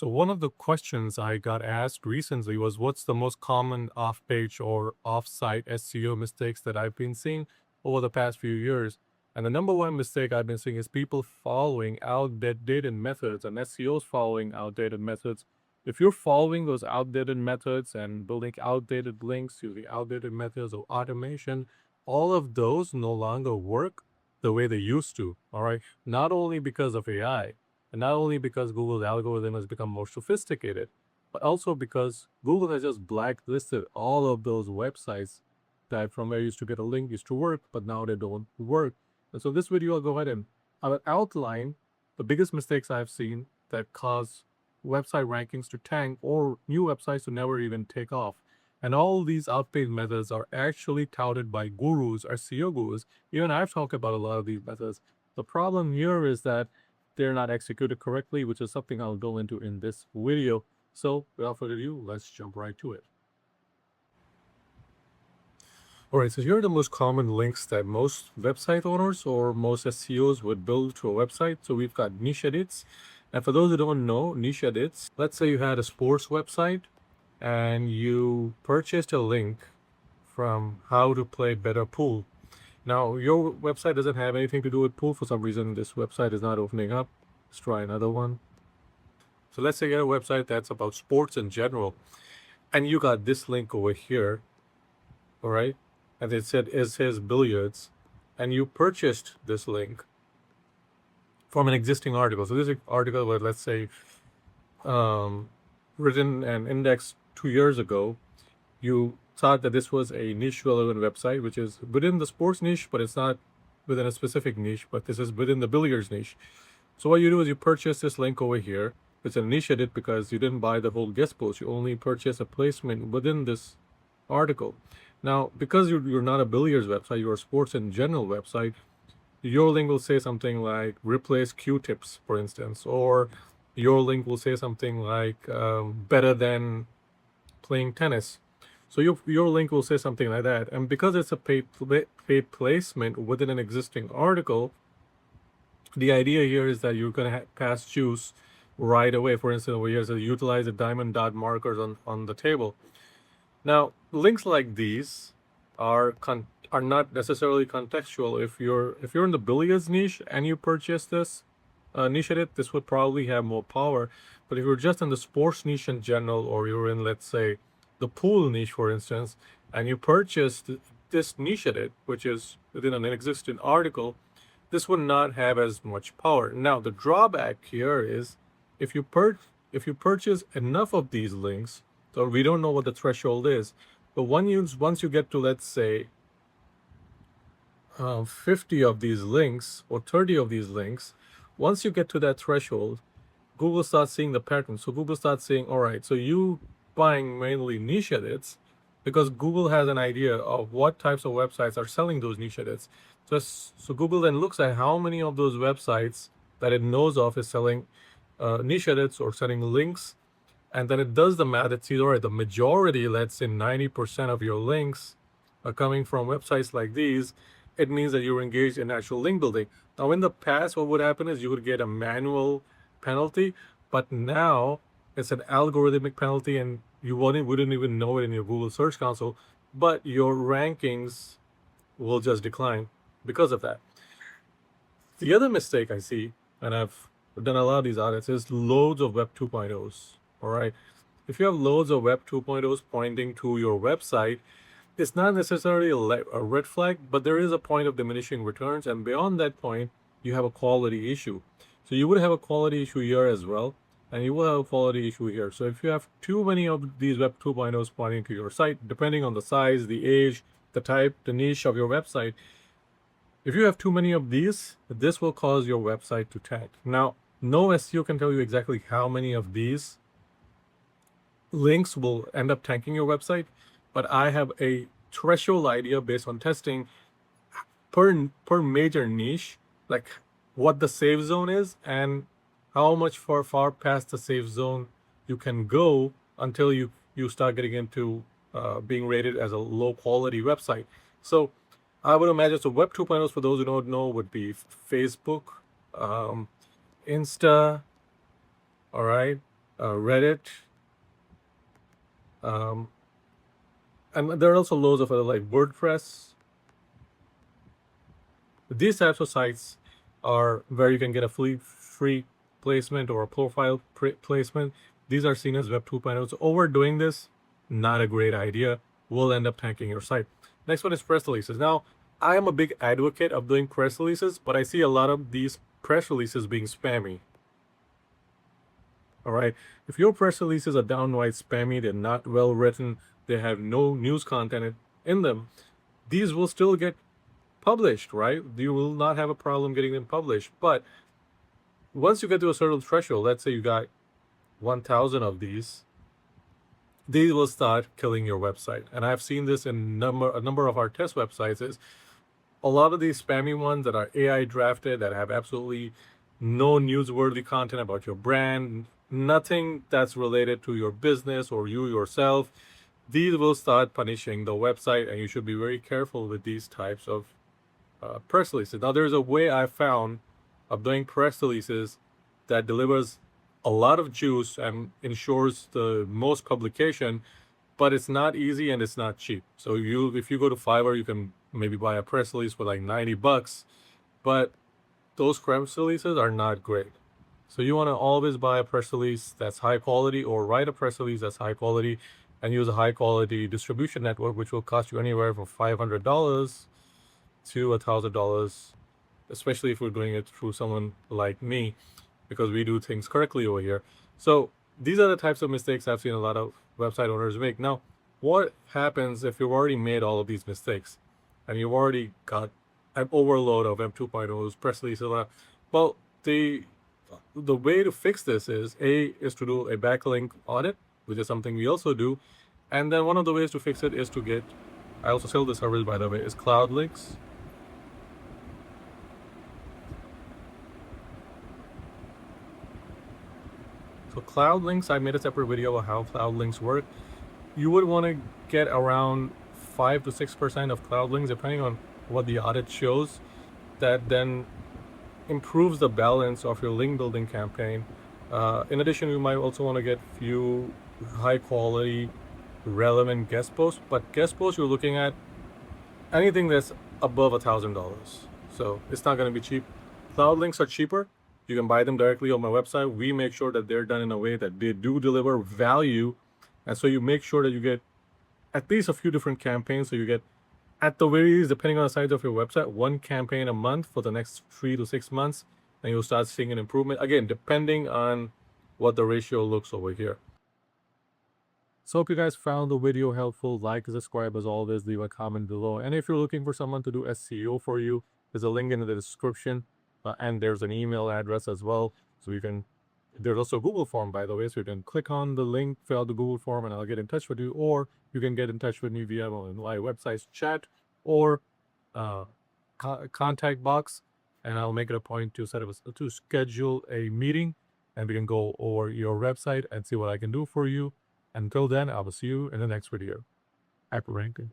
So one of the questions I got asked recently was what's the most common off-page or off-site SEO mistakes that I've been seeing over the past few years. And the number one mistake I've been seeing is people following outdated methods and SEOs following outdated methods. If you're following those outdated methods and building outdated links using outdated methods of automation, all of those no longer work the way they used to. All right. Not only because of AI, and not only because Google's algorithm has become more sophisticated, but also because Google has just blacklisted all of those websites that from where you used to get a link used to work, but now they don't work. And so this video, I'll go ahead and I will outline the biggest mistakes I've seen that cause website rankings to tank or new websites to never even take off. And all these outpaid methods are actually touted by gurus or SEO gurus. Even I've talked about a lot of these methods. The problem here is that they're not executed correctly, which is something I'll go into in this video. So without further ado, let's jump right to it. All right, so here are the most common links that most website owners or most SEOs would build to a website. So we've got niche edits. And for those who don't know, niche edits, let's say you had a sports website and you purchased a link from how to play better pool. Now, your website doesn't have anything to do with pool. For some reason, this website is not opening up. Let's try another one. So let's say you have a website that's about sports in general, and you got this link over here, all right? And it says billiards, and you purchased this link from an existing article. So this article was, let's say, written and indexed 2 years ago. You thought that this was a niche relevant website, which is within the sports niche, but it's not within a specific niche, but this is within the billiards niche. So what you do is you purchase this link over here. It's a niche edit because you didn't buy the whole guest post. You only purchase a placement within this article. Now, because you're not a billiards website, you're a sports in general website, your link will say something like replace Q-tips, for instance, or your link will say something like better than playing tennis. So your link will say something like that. And because it's a paid placement within an existing article, the idea here is that you're going to pass juice right away. For instance, over here, so utilize the diamond dot markers on the table. Now, links like these are not necessarily contextual. If you're in the billiards niche and you purchase this niche edit, this would probably have more power. But if you're just in the sports niche in general, or you're in, let's say, the pool niche, for instance, and you purchased this niche edit, which is within an existing article, this would not have as much power. Now, the drawback here is if you purchase enough of these links, so we don't know what the threshold is, but once you get to, let's say, 50 of these links or 30 of these links, once you get to that threshold, Google starts seeing the pattern. So Google starts saying, all right, so you buying mainly niche edits, because Google has an idea of what types of websites are selling those niche edits. So Google then looks at how many of those websites that it knows of is selling niche edits or selling links, and then it does the math. It sees, all right, the majority, let's say 90% of your links are coming from websites like these. It means that you're engaged in actual link building. Now, in the past, what would happen is you would get a manual penalty, but now it's an algorithmic penalty, and you wouldn't even know it in your Google Search Console, but your rankings will just decline because of that. The other mistake I see, and I've done a lot of these audits, is loads of Web 2.0s. All right. If you have loads of Web 2.0s pointing to your website, it's not necessarily a red flag, but there is a point of diminishing returns. And beyond that point, you have a quality issue. So you would have a quality issue here as well, and you will have a quality issue here. So if you have too many of these Web 2.0s pointing to your site, depending on the size, the age, the type, the niche of your website, if you have too many of these, this will cause your website to tank. Now, no SEO can tell you exactly how many of these links will end up tanking your website, but I have a threshold idea based on testing per major niche, like what the safe zone is and how much far past the safe zone you can go until you start getting into being rated as a low quality website. So I would imagine, so Web 2.0s, for those who don't know, would be Facebook, Insta, all right, Reddit, um, and there are also loads of other like WordPress. These types of sites are where you can get a free placement or a profile placement. These are seen as Web 2.0. So overdoing this, not a great idea. Will end up tanking your site. Next one is press releases. Now, I am a big advocate of doing press releases, but I see a lot of these press releases being spammy. All right. If your press releases are downright spammy, they're not well written, they have no news content in them, these will still get published, right? You will not have a problem getting them published. But once you get to a certain threshold, let's say you got 1,000 of these will start killing your website. And I've seen this in a number of our test websites. Is a lot of these spammy ones that are AI drafted, that have absolutely no newsworthy content about your brand, nothing that's related to your business or you yourself, these will start punishing the website, and you should be very careful with these types of press releases. Now, there's a way I found of doing press releases that delivers a lot of juice and ensures the most publication, but it's not easy and it's not cheap. So if you go to Fiverr, you can maybe buy a press release for like $90, but those press releases are not great. So you want to always buy a press release that's high quality, or write a press release that's high quality, and use a high quality distribution network, which will cost you anywhere from $500 to $1,000, especially if we're doing it through someone like me, because we do things correctly over here. So these are the types of mistakes I've seen a lot of website owners make. Now, what happens if you've already made all of these mistakes and you've already got an overload of M 2.0s, press releases? Well, the way to fix this is to do a backlink audit, which is something we also do. And then one of the ways to fix it is to get, I also sell this service, by the way, is Cloud Links. So Cloud Links, I made a separate video of how Cloud Links work. You would want to get around 5 to 6% of Cloud Links, depending on what the audit shows. That then improves the balance of your link building campaign. In addition, you might also want to get few high quality, relevant guest posts. But guest posts, you're looking at anything that's above $1,000. So it's not going to be cheap. Cloud Links are cheaper. You can buy them directly on my website. We make sure that they're done in a way that they do deliver value. And so you make sure that you get at least a few different campaigns. So you get, at the very least, depending on the size of your website, one campaign a month for the next 3 to 6 months. And you'll start seeing an improvement. Again, depending on what the ratio looks over here. So hope you guys found the video helpful. Like, subscribe as always, leave a comment below. And if you're looking for someone to do SEO for you, there's a link in the description. And there's an email address as well. So you can, there's also a Google form, by the way. So you can click on the link, fill out the Google form, and I'll get in touch with you. Or you can get in touch with me via my website's chat or contact box. And I'll make it a point to to schedule a meeting, and we can go over your website and see what I can do for you. Until then, I will see you in the next video. Happy ranking.